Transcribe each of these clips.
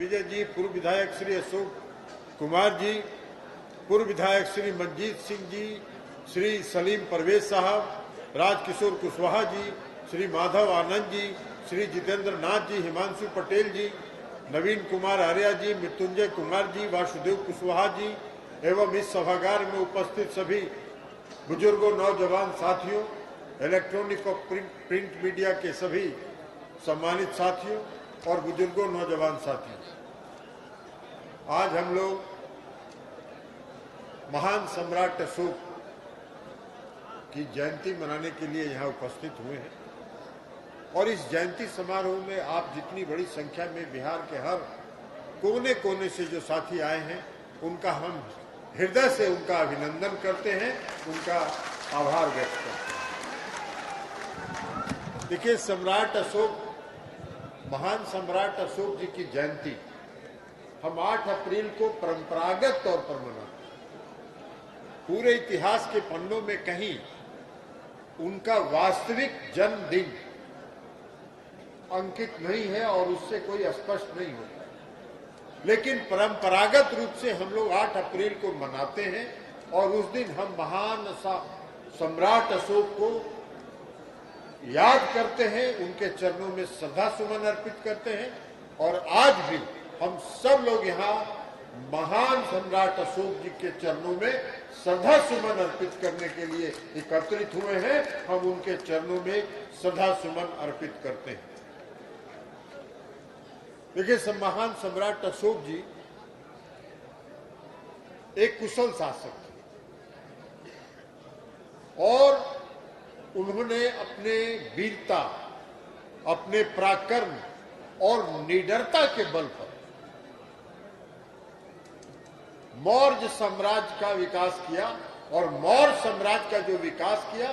विजय जी, पूर्व विधायक श्री अशोक कुमार जी, पूर्व विधायक श्री मंजीत सिंह जी, श्री सलीम परवेज साहब, राजकिशोर कुशवाहा जी, श्री माधव आनंद जी, श्री जितेंद्र नाथ जी, हिमांशु पटेल जी, नवीन कुमार आर्या जी, मृत्युंजय कुमार जी, वासुदेव कुशवाहा जी एवं इस सभागार में उपस्थित सभी बुजुर्गों, नौजवान साथियों, इलेक्ट्रॉनिक और प्रिंट मीडिया के सभी सम्मानित साथियों और बुजुर्गों, नौजवान साथियों, आज हम लोग महान सम्राट अशोक की जयंती मनाने के लिए यहाँ उपस्थित हुए हैं और इस जयंती समारोह में आप जितनी बड़ी संख्या में बिहार के हर कोने कोने से जो साथी आए हैं, उनका हम हृदय से उनका अभिनंदन करते हैं, उनका आभार व्यक्त करते हैं। देखिए, सम्राट अशोक, महान सम्राट अशोक जी की जयंती हम 8 अप्रैल को परंपरागत तौर पर मनाते हैं। पूरे इतिहास के पन्नों में कहीं उनका वास्तविक जन्मदिन अंकित नहीं है और उससे कोई स्पष्ट नहीं होता, लेकिन परंपरागत रूप से हम लोग 8 अप्रैल को मनाते हैं और उस दिन हम महान सम्राट अशोक को याद करते हैं, उनके चरणों में श्रद्धा सुमन अर्पित करते हैं। और आज भी हम सब लोग यहाँ महान सम्राट अशोक जी के चरणों में श्रद्धा सुमन अर्पित करने के लिए एकत्रित हुए हैं। हम उनके चरणों में श्रद्धा सुमन अर्पित करते हैं। देखिए, महान सम्राट अशोक जी एक कुशल शासक थे और उन्होंने अपने वीरता, अपने पराक्रम और निडरता के बल पर मौर्य साम्राज्य का विकास किया। और मौर्य साम्राज्य का जो विकास किया,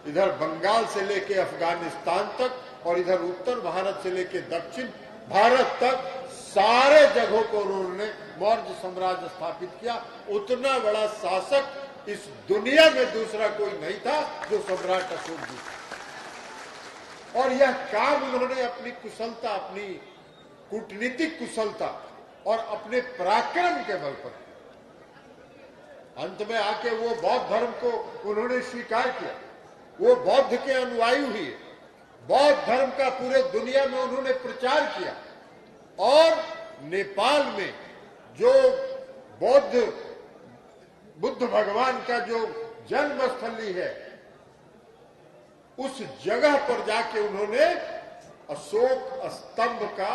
इधर बंगाल से लेकर अफगानिस्तान तक और इधर उत्तर भारत से लेकर दक्षिण भारत तक सारे जगहों को उन्होंने मौर्य साम्राज्य स्थापित किया। उतना बड़ा शासक इस दुनिया में दूसरा कोई नहीं था जो सम्राट अशोक जी था। और यह काम उन्होंने अपनी कुशलता, अपनी कूटनीतिक कुशलता और अपने पराक्रम के बल पर, अंत में आके वो बौद्ध धर्म को उन्होंने स्वीकार किया, वो बौद्ध के अनुयायी हुए, बौद्ध धर्म का पूरे दुनिया में उन्होंने प्रचार किया और नेपाल में जो बुद्ध भगवान का जो जन्मस्थली है, उस जगह पर जाके उन्होंने अशोक स्तंभ का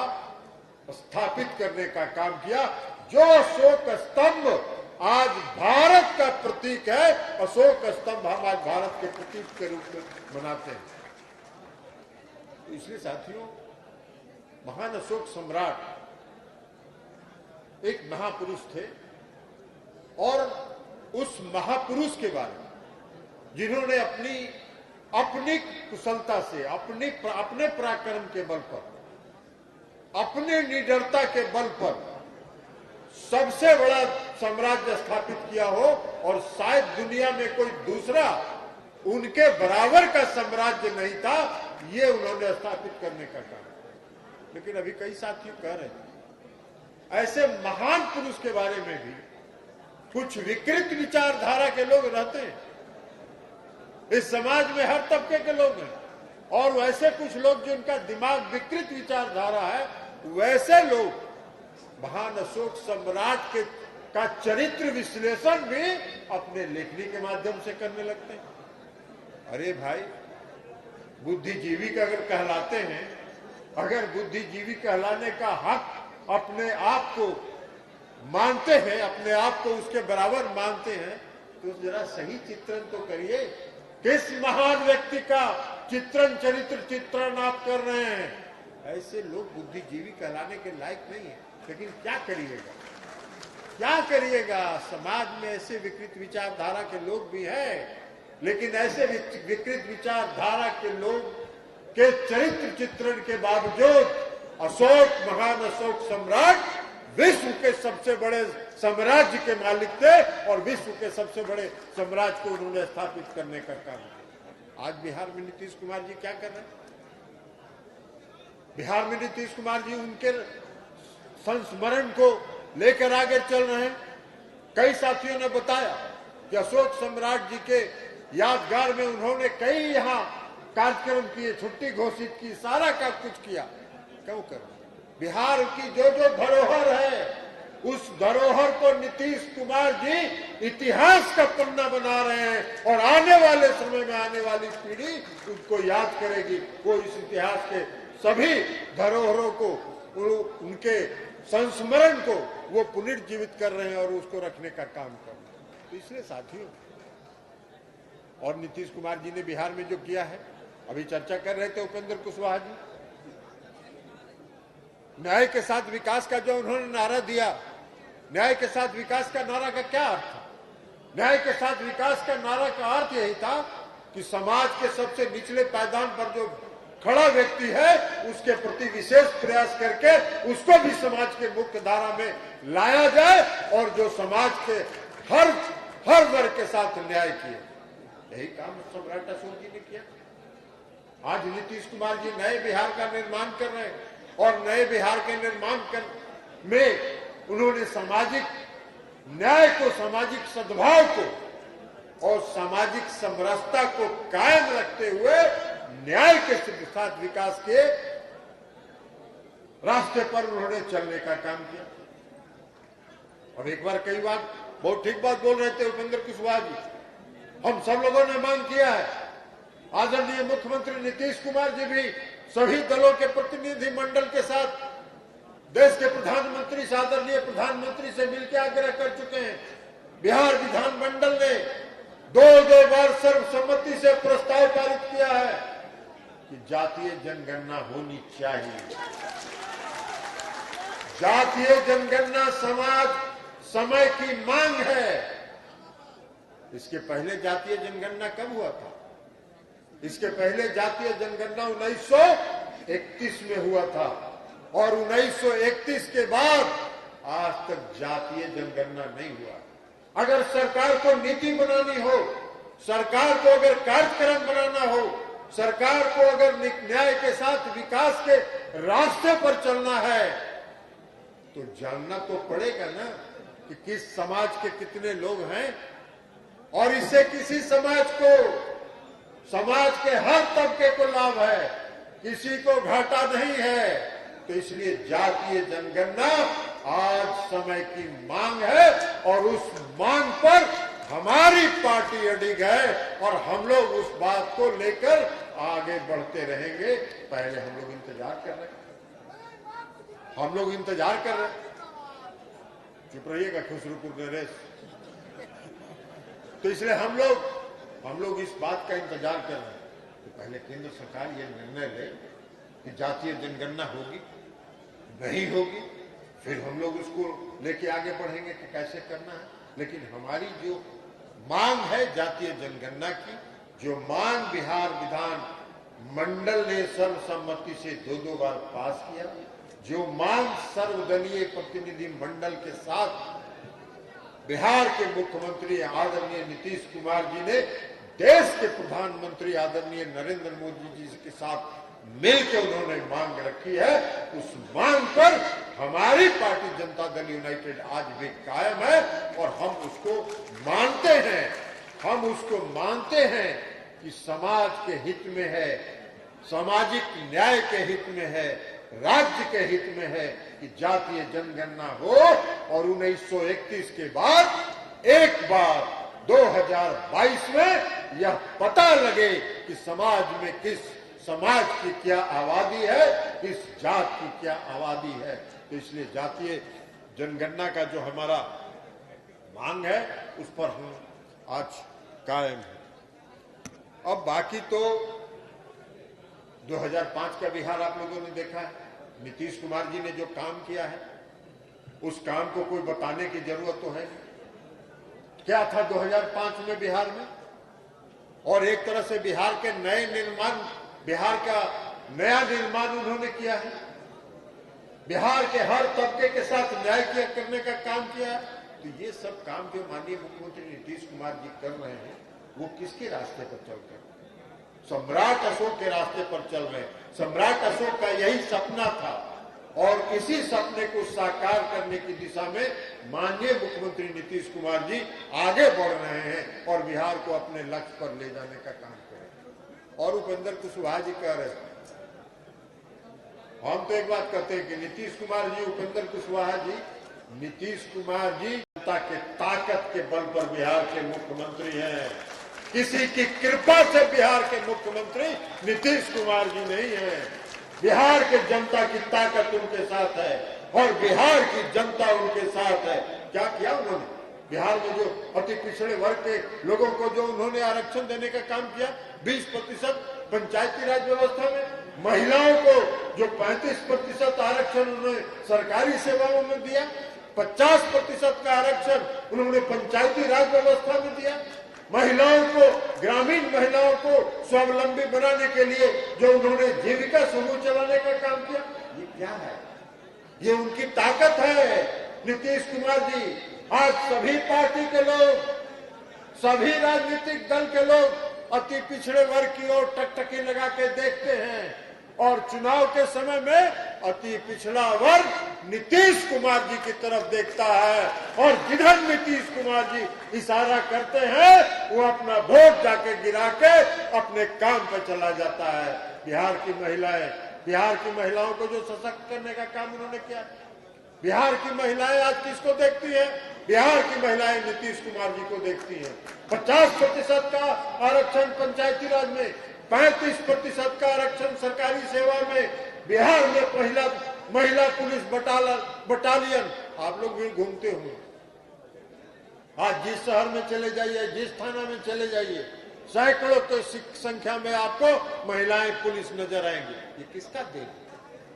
स्थापित करने का काम किया। जो अशोक स्तंभ आज भारत का प्रतीक है, अशोक स्तंभ हम आज भारत के प्रतीक के रूप में मनाते हैं। तो इसलिए साथियों, महान अशोक सम्राट एक महापुरुष थे और उस महापुरुष के बारे में जिन्होंने अपनी कुशलता से, अपने पराक्रम के बल पर, अपने निडरता के बल पर सबसे बड़ा साम्राज्य स्थापित किया हो और शायद दुनिया में कोई दूसरा उनके बराबर का साम्राज्य नहीं था, ये उन्होंने स्थापित करने का काम। लेकिन अभी कई साथी कह रहे हैं ऐसे महान पुरुष के बारे में भी कुछ विकृत विचारधारा के लोग रहते हैं। इस समाज में हर तबके के लोग हैं और वैसे कुछ लोग जिनका दिमाग विकृत विचारधारा है, वैसे लोग महान अशोक सम्राट का चरित्र विश्लेषण भी अपने लेखनी के माध्यम से करने लगते हैं। अरे भाई, बुद्धिजीवी का अगर कहलाते हैं, अगर बुद्धिजीवी कहलाने का हक अपने आप को मानते हैं, अपने आप को उसके बराबर मानते हैं, तो जरा सही चित्रण तो करिए। किस महान व्यक्ति का चरित्र चित्रण आप कर रहे हैं? ऐसे लोग बुद्धिजीवी कहलाने के लायक नहीं है। लेकिन क्या करिएगा, समाज में ऐसे विकृत विचारधारा के लोग भी हैं, लेकिन ऐसे विकृत विचारधारा के लोग के चरित्र चित्रण के बावजूद महान अशोक सम्राट विश्व के सबसे बड़े साम्राज्य के मालिक थे और विश्व के सबसे बड़े साम्राज्य को उन्होंने स्थापित करने का काम किया। आज बिहार में नीतीश कुमार जी क्या कर रहे हैं? बिहार में नीतीश कुमार जी उनके संस्मरण को लेकर आगे चल रहे हैं। कई साथियों ने बताया कि अशोक सम्राट जी के यादगार में उन्होंने कई यहाँ कार्यक्रम किए, छुट्टी घोषित की, सारा का कुछ किया। क्यों करो? बिहार की जो जो धरोहर है, उस धरोहर को नीतीश कुमार जी इतिहास का पन्ना बना रहे हैं और आने वाले समय में आने वाली पीढ़ी उनको याद करेगी। वो इस इतिहास के सभी धरोहरों को, उनके संस्मरण को वो पुनर्जीवित कर रहे हैं और उसको रखने का काम कर रहे हैं। तो इसलिए साथियों, और नीतीश कुमार जी ने बिहार में जो किया है, अभी चर्चा कर रहे थे उपेंद्र कुशवाहा जी, न्याय के साथ विकास का जो उन्होंने नारा दिया, न्याय के साथ विकास का नारा का क्या अर्थ था? न्याय के साथ विकास का नारा का अर्थ यही था कि समाज के सबसे निचले पायदान पर जो खड़ा व्यक्ति है उसके प्रति विशेष प्रयास करके उसको भी समाज के मुख्य धारा में लाया जाए और जो समाज के हर वर्ग के साथ न्याय किए। यही काम सम्राट अशोक जी ने किया। आज नीतीश कुमार जी नए बिहार का निर्माण कर रहे हैं और नए बिहार के निर्माण में उन्होंने सामाजिक न्याय को, सामाजिक सद्भाव को और सामाजिक समरसता को कायम रखते हुए न्याय के साथ विकास के रास्ते पर उन्होंने चलने का काम किया। और एक बार कई बार बहुत ठीक बात बोल रहे थे उपेंद्र कुशवाहा जी, हम सब लोगों ने मांग किया है, आदरणीय मुख्यमंत्री नीतीश कुमार जी भी सभी दलों के प्रतिनिधि मंडल के साथ देश के प्रधानमंत्री से, आदरणीय प्रधानमंत्री से मिलकर आग्रह कर चुके हैं। बिहार विधानमंडल ने दो बार सर्वसम्मति से प्रस्ताव पारित किया है कि जातीय जनगणना होनी चाहिए। जातीय जनगणना समय की मांग है। इसके पहले जातीय जनगणना कब हुआ था? इसके पहले जातीय जनगणना 1931 में हुआ था और 1931 के बाद आज तक जातीय जनगणना नहीं हुआ। अगर सरकार को नीति बनानी हो, सरकार को अगर कार्यक्रम बनाना हो, सरकार को अगर न्याय के साथ विकास के रास्ते पर चलना है तो जानना तो पड़ेगा ना कि किस समाज के कितने लोग हैं और इससे किसी समाज के हर तबके को लाभ है, किसी को घाटा नहीं है। तो इसलिए जातीय जनगणना आज समय की मांग है और उस मांग पर हमारी पार्टी अडिग है और हम लोग उस बात को लेकर आगे बढ़ते रहेंगे। पहले हम लोग इंतजार कर रहे हैं, चुप रहिएगा खुसरूपुर नरेश। तो इसलिए हम लोग इस बात का इंतजार कर रहे हैं कि पहले केंद्र सरकार ये निर्णय ले कि जातीय जनगणना होगी नहीं होगी, फिर हम लोग उसको लेके आगे बढ़ेंगे कि कैसे करना है। लेकिन हमारी जो मांग है जातीय जनगणना की, जो मांग बिहार विधान मंडल ने सर्वसम्मति से दो बार पास किया, जो मांग सर्वदलीय प्रतिनिधि मंडल के साथ बिहार के मुख्यमंत्री आदरणीय नीतीश कुमार जी ने देश के प्रधानमंत्री आदरणीय नरेंद्र मोदी जी के साथ मिलकर उन्होंने मांग रखी है, उस मांग पर हमारी पार्टी जनता दल यूनाइटेड आज भी कायम है और हम उसको मानते हैं कि समाज के हित में है, सामाजिक न्याय के हित में है, राज्य के हित में है कि जातीय जनगणना हो और 1931 के बाद एक बार 2022 में यह पता लगे कि समाज में किस समाज की क्या आबादी है, किस जात की क्या आबादी है। तो इसलिए जातीय जनगणना का जो हमारा मांग है उस पर हम आज कायम है। अब बाकी तो 2005 का बिहार आप लोगों ने देखा है, नीतीश कुमार जी ने जो काम किया है उस काम को कोई बताने की जरूरत तो है नहीं। क्या था 2005 में बिहार में, और एक तरह से बिहार का नया निर्माण उन्होंने किया है, बिहार के हर तबके के साथ न्याय करने का काम किया है। तो ये सब काम जो माननीय मुख्यमंत्री नीतीश कुमार जी कर रहे हैं वो किसके रास्ते पर चल रहे हैं? सम्राट अशोक के रास्ते पर चल रहे हैं। सम्राट अशोक का यही सपना था और इसी सपने को साकार करने की दिशा में माननीय मुख्यमंत्री नीतीश कुमार जी आगे बढ़ रहे हैं और बिहार को अपने लक्ष्य पर ले जाने का काम करें। और उपेंद्र कुशवाहा जी कह रहे हैं, हम तो एक बात कहते हैं कि नीतीश कुमार जी, उपेंद्र कुशवाहा जी, नीतीश कुमार जी जनता के ताकत के बल पर बिहार के मुख्यमंत्री हैं। किसी की कृपा से बिहार के मुख्यमंत्री नीतीश कुमार जी नहीं है। बिहार के जनता की ताकत उनके साथ है और बिहार की जनता उनके साथ है। क्या किया उन्होंने? बिहार में जो अति पिछड़े वर्ग के लोगों को जो उन्होंने आरक्षण देने का काम किया, 20% पंचायती राज व्यवस्था में, महिलाओं को जो 35% आरक्षण उन्होंने सरकारी सेवाओं में दिया, 50% का आरक्षण उन्होंने पंचायती राज व्यवस्था में दिया, महिलाओं को, ग्रामीण महिलाओं को स्वावलंबी बनाने के लिए जो उन्होंने जीविका समूह चलाने का काम किया, ये क्या है? ये उनकी ताकत है। नीतीश कुमार जी, आज सभी पार्टी के लोग, सभी राजनीतिक दल के लोग अति पिछड़े वर्ग की ओर टकटकी लगा के देखते हैं और चुनाव के समय में अति पिछड़ा वर्ग नीतीश कुमार जी की तरफ देखता है और जिधर नीतीश कुमार जी इशारा करते हैं वो अपना वोट जाके गिरा के अपने काम पर चला जाता है। बिहार की महिलाओं को जो सशक्त करने का काम उन्होंने किया, बिहार की महिलाएं आज किसको देखती है? बिहार की महिलाएं नीतीश कुमार जी को देखती हैं। 50% का आरक्षण पंचायती राज में, 35% का आरक्षण सरकारी सेवा में, बिहार में पहला महिला पुलिस बटालियन। आप लोग भी घूमते हुए आज जिस शहर में चले जाइए, जिस थाना में चले जाइए, सैकड़ों की संख्या में आपको महिलाएं पुलिस नजर आएंगी। ये किसका देन?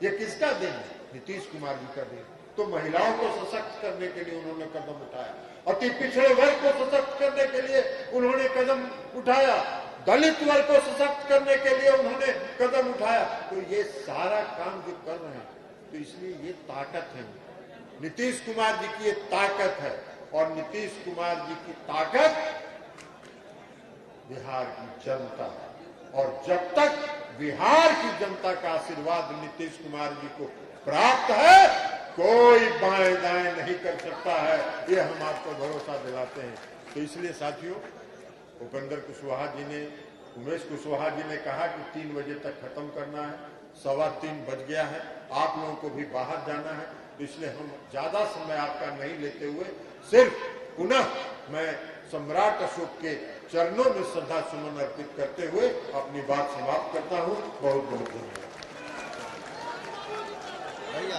ये किसका देन? नीतीश कुमार जी का देन। तो महिलाओं को सशक्त करने के लिए उन्होंने कदम उठाया, अति पिछड़े वर्ग को सशक्त करने के लिए उन्होंने कदम उठाया, दलित वर्ग को सशक्त करने के लिए उन्होंने कदम उठाया। तो ये सारा काम जो कर रहे हैं, तो इसलिए ये ताकत है, नीतीश कुमार जी की ये ताकत है। और नीतीश कुमार जी की ताकत बिहार की जनता है। और जब तक बिहार की जनता का आशीर्वाद नीतीश कुमार जी को प्राप्त है, कोई बाएं दाएं नहीं कर सकता है, ये हम आपको भरोसा दिलाते हैं। तो इसलिए साथियों, उपेंद्र कुशवाहा जी ने, उमेश कुशवाहा जी ने कहा कि 3 बजे तक खत्म करना है, 3:15 बज गया है, आप लोगों को भी बाहर जाना है। तो इसलिए हम ज्यादा समय आपका नहीं लेते हुए सिर्फ पुनः मैं सम्राट अशोक के चरणों में श्रद्धा सुमन अर्पित करते हुए अपनी बात समाप्त करता हूं। बहुत बहुत धन्यवाद।